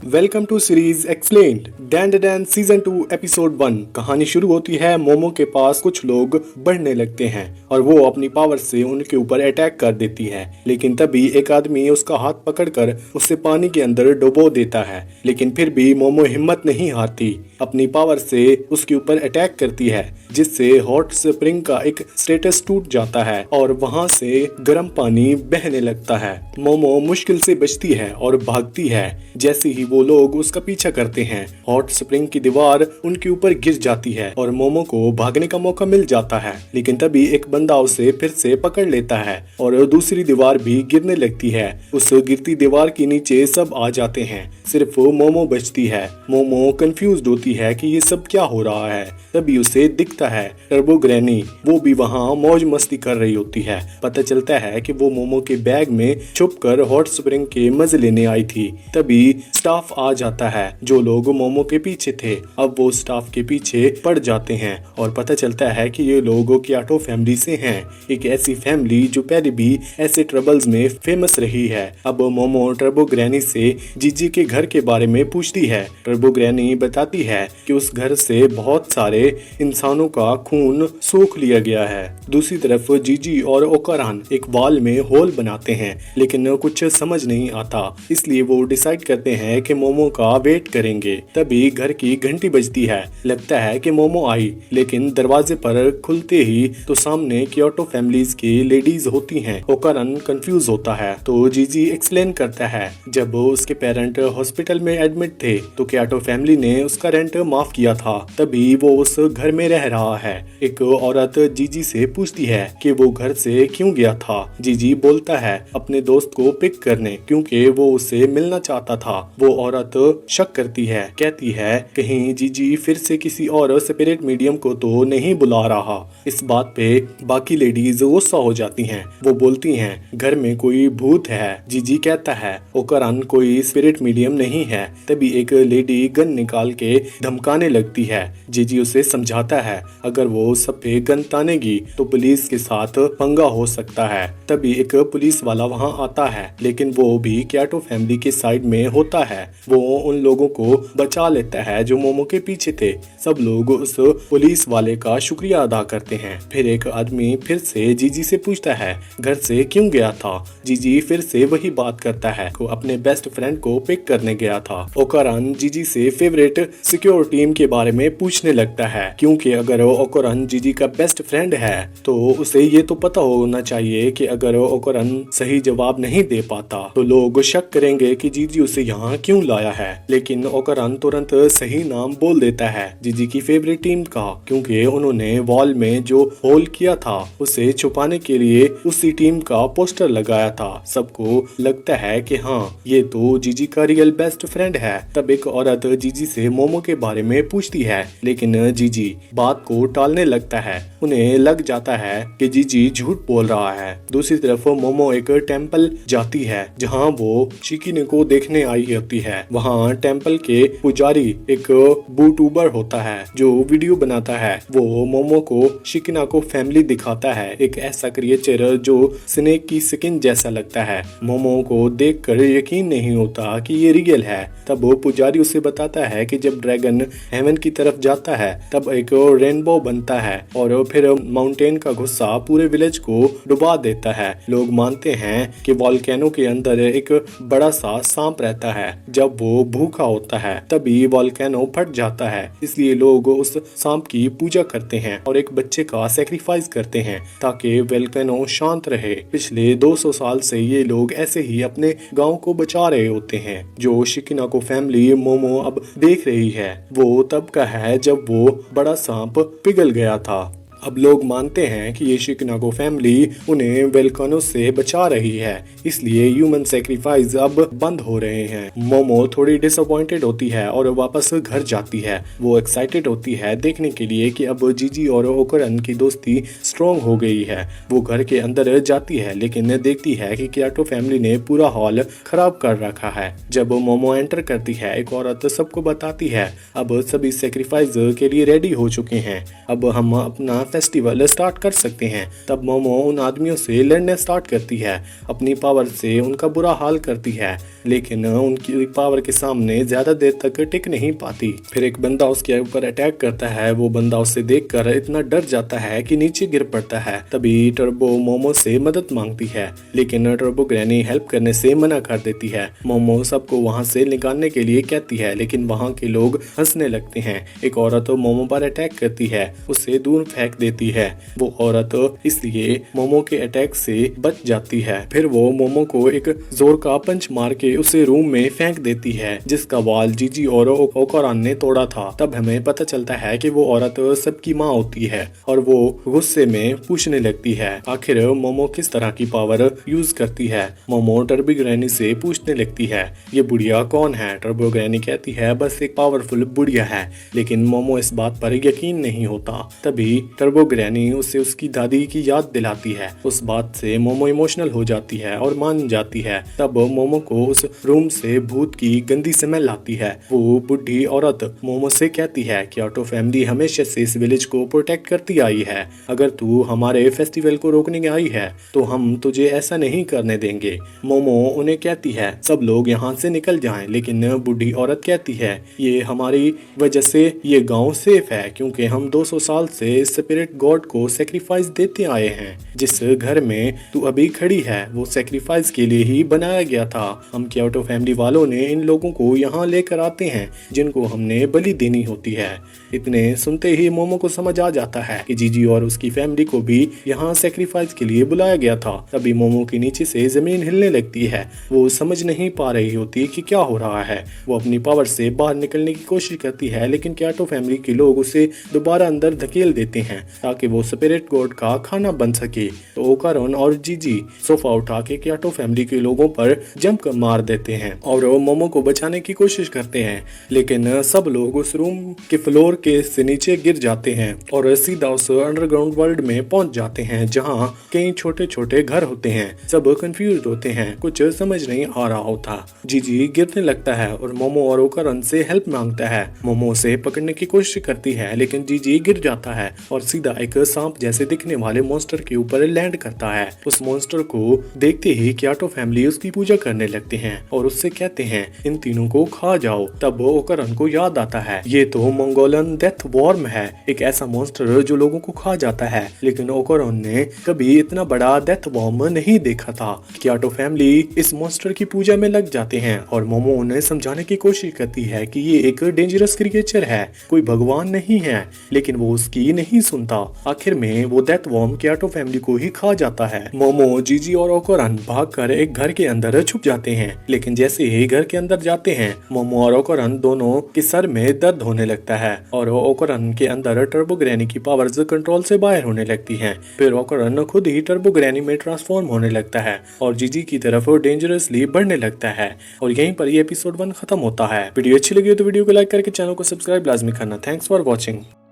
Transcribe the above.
Welcome to series explained. Dan Dan season 2 episode 1। कहानी शुरू होती है। मोमो के पास कुछ लोग बढ़ने लगते हैं और वो अपनी पावर से उनके ऊपर अटैक कर देती है, लेकिन तभी एक आदमी उसका हाथ पकड़कर उसे पानी के अंदर डुबो देता है। लेकिन फिर भी मोमो हिम्मत नहीं हारती, अपनी पावर से उसके ऊपर अटैक करती है, जिससे हॉट स्प्रिंग का एक स्टेटस टूट जाता है और वहां से गर्म पानी बहने लगता है। मोमो मुश्किल से बचती है और भागती है। जैसे ही वो लोग उसका पीछा करते हैं, हॉट स्प्रिंग की दीवार उनके ऊपर गिर जाती है और मोमो को भागने का मौका मिल जाता है। लेकिन तभी एक बंदा उसे फिर से पकड़ लेता है और दूसरी दीवार भी गिरने लगती है। उस गिरती दीवार के नीचे सब आ जाते हैं, सिर्फ मोमो बचती है। मोमो कंफ्यूज्ड होती है कि ये सब क्या हो रहा है। तभी उसे दिखता है टर्बो ग्रैनी, वो भी वहाँ मौज मस्ती कर रही होती है। पता चलता है कि वो मोमो के बैग में छुपकर हॉट स्प्रिंग के मजे लेने आई थी। तभी स्टाफ आ जाता है, जो लोग मोमो के पीछे थे अब वो स्टाफ के पीछे पड़ जाते हैं और पता चलता है कि ये लोग क्याटो फैमिली से हैं, एक ऐसी फैमिली जो पहले भी ऐसे ट्रबल्स में फेमस रही है। अब मोमो टर्बो ग्रैनी से जीजी के घर के बारे में पूछती है। टर्बो ग्रैनी बताती है कि उस घर से बहुत सारे इंसानों का खून सोख लिया गया है। दूसरी तरफ जीजी और ओकारान एक वॉल में होल बनाते हैं, लेकिन कुछ समझ नहीं आता, इसलिए वो डिसाइड करते हैं कि मोमो का वेट करेंगे। तभी घर की घंटी बजती है। लगता है कि मोमो आई, लेकिन दरवाजे पर खुलते ही तो सामने क्योटो फैमिलीज की लेडीज होती हैं। ओकारान कंफ्यूज होता है तो जीजी एक्सप्लेन करता है, जब उसके पेरेंट हॉस्पिटल में एडमिट थे तो क्योटो फैमिली ने उसका रेंट माफ किया था, तभी वो उस घर में रह रहा है। एक औरत जीजी से पूछती है कि वो घर से क्यों गया था। जीजी बोलता है अपने दोस्त को पिक करने, क्योंकि वो उससे मिलना चाहता था। वो औरत शक करती है, कहती है कहीं जीजी फिर से किसी और स्पिरिट मीडियम को तो नहीं बुला रहा। इस बात पे बाकी लेडीज गुस्सा हो जाती हैं। वो बोलती हैं घर में कोई भूत है। जीजी कहता है ओकारान कोई स्पिरिट मीडियम नहीं है। तभी एक लेडी गन निकाल के धमकाने लगती है। जीजी उसे समझाता है अगर वो सब पे गन तानेगी तो पुलिस के साथ पंगा हो सकता है। तभी एक पुलिस वाला वहाँ आता है, लेकिन वो भी क्याटो फैमिली के साइड में होता है। वो उन लोगों को बचा लेता है जो मोमो के पीछे थे। सब लोग उस पुलिस वाले का शुक्रिया अदा करते हैं। फिर एक आदमी फिर से जीजी से पूछता है घर से क्यों गया था। जीजी फिर से वही बात करता है, को अपने बेस्ट फ्रेंड को पिक करने गया था। ओकारान जीजी से फेवरेट सिक्योर टीम के बारे में पूछने लगता है, क्योंकि अगर ओकारान जीजी का बेस्ट फ्रेंड है तो उसे ये तो पता होना चाहिए कि अगर ओकारान सही जवाब नहीं दे पाता तो लोग शक करेंगे कि जीजी उसे यहाँ क्यों लाया है। लेकिन ओकारान तुरंत सही नाम बोल देता है जीजी की फेवरेट टीम का, क्योंकि उन्होंने वॉल में जो होल किया था उसे छुपाने के लिए उसी टीम का पोस्टर लगाया था। सबको लगता है कि हाँ ये तो जीजी का रियल बेस्ट फ्रेंड है। तब एक औरत जीजी से मोमो के बारे में पूछती है, लेकिन जीजी बात को टालने लगता है। उन्हें लग जाता है कि जीजी झूठ बोल रहा है। दूसरी तरफ मोमो एक टेम्पल जाती है जहाँ वो शिकिने को देखने आई होती है। वहाँ टेम्पल के पुजारी एक बूटूबर होता है जो वीडियो बनाता है। वो मोमो को शिकिना को फैमिली दिखाता है, एक ऐसा क्रिएचर जो स्नेक की स्किन जैसा लगता है। मोमो को देखकर यकीन नहीं होता कि ये रियल है। तब वो पुजारी उसे बताता है कि जब ड्रैगन हेवन की तरफ जाता है तब एक रेनबो बनता है और फिर माउंटेन का गुस्सा पूरे विलेज को डुबा देता है। लोग मानते हैं कि वॉल्केनो के अंदर एक बड़ा सा सांप रहता है। जब वो भूखा होता है तभी वॉल्केनो फट जाता है, इसलिए लोग उस सांप की पूजा करते हैं और एक बच्चे का सैक्रिफाइस करते हैं ताकि वॉल्केनो शांत रहे। पिछले 200 साल से ये लोग ऐसे ही अपने गांव को बचा रहे होते हैं। जो शिकिना को फैमिली मोमो अब देख रही है वो तब का है जब वो बड़ा सांप पिघल गया था। अब लोग मानते हैं कि ये शिकनागो फैमिली उन्हें वोल्केनो से बचा रही है, इसलिए ह्यूमन सैक्रिफाइस अब बंद हो रहे हैं। मोमो थोड़ी डिसअपॉइंटेड होती है और वापस घर जाती है। वो एक्साइटेड होती है देखने के लिए कि अब जीजी और ओकारान की दोस्ती स्ट्रॉन्ग हो गई है। वो घर के अंदर जाती है लेकिन देखती है कि क्याटो फैमिली ने पूरा हॉल खराब कर रखा है। जब मोमो एंटर करती है एक औरत सबको बताती है अब सभी सैक्रिफाइस के लिए रेडी हो चुके हैं। अब हम अपना फेस्टिवल स्टार्ट कर सकते हैं। तब मोमो उन आदमियों से लड़ने स्टार्ट करती है, अपनी पावर से उनका बुरा हाल करती है, लेकिन उनकी पावर के सामने ज्यादा देर तक टिक नहीं पाती। फिर एक बंदा उसके ऊपर अटैक करता है। वो बंदा उसे देखकर इतना डर जाता है कि नीचे गिर पड़ता है। तभी टर्बो मोमो से मदद मांगती है, लेकिन टर्बो ग्रैनी हेल्प करने से मना कर देती है। मोमो सबको वहां से निकालने के लिए कहती है, लेकिन वहां के लोग हंसने लगते हैं। एक औरत मोमो पर अटैक करती है, उसे दूर फेंक देती है। वो औरत इसलिए मोमो के अटैक से बच जाती है। फिर वो मोमो को एक जोर का पंच मार के उसे रूम में फेंक देती है, जिसका वाल जीजी और ओकोरन ने तोड़ा था। तब हमें पता चलता है कि वो औरत सबकी माँ होती है और वो गुस्से में पूछने लगती है आखिर मोमो किस तरह की पावर यूज करती है। मोमो टर्बो ग्रैनी से पूछने लगती है ये बुढ़िया कौन है। टर्बो ग्रैनी कहती है बस एक पावरफुल बुढ़िया है, लेकिन मोमो इस बात पर यकीन नहीं होता। तभी टर्बो ग्रैनी उसे उसकी दादी की याद दिलाती है। उस बात से मोमो इमोशनल हो जाती है और मान जाती है। तब मोमो को उस रूम से भूत की गंदी स्मेल आती है। वो बुढ़ी औरत मोमो से कहती है कि ऑटो फैमिली हमेशा से इस विलेज को प्रोटेक्ट करती आई है। अगर तू हमारे फेस्टिवल को रोकने आई है तो हम तुझे ऐसा नहीं करने देंगे। मोमो उन्हें कहती है सब लोग यहाँ से निकल जाएं, लेकिन बुढ़ी औरत कहती है ये हमारी वजह से ये गांव सेफ है, क्योंकि हम 200 साल से स्पिरिट गॉड को सेक्रीफाइस देते आए हैं। जिस घर में तू अभी खड़ी है वो सेक्रीफाइस के लिए ही बनाया गया था। हम क्योटो फैमिली वालों ने इन लोगों को यहाँ लेकर आते हैं जिनको हमने बलि देनी होती है। इतने सुनते ही मोमो को समझ आ जाता है कि जीजी और उसकी फैमिली को भी यहाँ सेक्रीफाइस के लिए बुलाया गया था। तभी मोमो के नीचे से जमीन हिलने लगती है। वो समझ नहीं पा रही होती कि क्या हो रहा है। वो अपनी पावर से बाहर निकलने की कोशिश करती है, लेकिन क्योटो फैमिली के लोग उसे दोबारा अंदर धकेल देते हैं ताकि वो स्पिरिट गॉड का खाना बन सके। तो ओकोरन और जीजी सोफा उठा के क्योटो फैमिली के लोगों पर जंप मार देते हैं और वो मोमो को बचाने की कोशिश करते हैं, लेकिन सब लोग उस रूम के फ्लोर के से नीचे गिर जाते हैं और सीधा उस अंडरग्राउंड वर्ल्ड में पहुंच जाते हैं जहां कई छोटे छोटे घर होते हैं। सब कंफ्यूज होते हैं, कुछ समझ नहीं आ रहा होता। जीजी गिरने लगता है और मोमो और ओकोरन से हेल्प मांगता है। मोमो उसे पकड़ने की कोशिश करती है, लेकिन जीजी गिर जाता है और सीधा एक सांप जैसे दिखने वाले मॉन्स्टर के ऊपर लैंड करता है। उस मॉन्स्टर को देखते ही क्योटो फैमिली उसकी पूजा करने लगते हैं और उससे कहते हैं इन तीनों को खा जाओ। तब ओकोरन को याद आता है ये तो मंगोलन डेथ वॉर्म है, एक ऐसा मॉन्स्टर जो लोगों को खा जाता है। लेकिन ओकोरन ने कभी इतना बड़ा डेथ वॉर्म नहीं देखा था। क्योटो फैमिली इस मॉन्स्टर की पूजा में लग जाते हैं और मोमो उन्हें समझाने की कोशिश करती है कि ये एक डेंजरस क्रिएचर है, कोई भगवान नहीं है, लेकिन वो उसकी नहीं सुनता। आखिर में वो डेथ वॉर्म क्योटो फैमिली को ही खा जाता है। मोमो, जीजी और ओकोरन भागकर एक घर के अंदर छुप जाते हैं, लेकिन जैसे ही घर के अंदर जाते हैं मोमो और ओकोरन दोनों के सर में दर्द होने लगता है और ओकोरन के अंदर टर्बो ग्रैनी की पावर्स कंट्रोल से बाहर होने लगती हैं। फिर ओकोरन खुद ही टर्बो ग्रैनी में ट्रांसफॉर्म होने लगता है और जीजी की तरफ डेंजरसली बढ़ने लगता है। और यहीं पर ये एपिसोड 1 खत्म होता है। वीडियो अच्छी लगी हो तो वीडियो को लाइक करके चैनल को सब्सक्राइब लाजमी करना। Thanks for watching.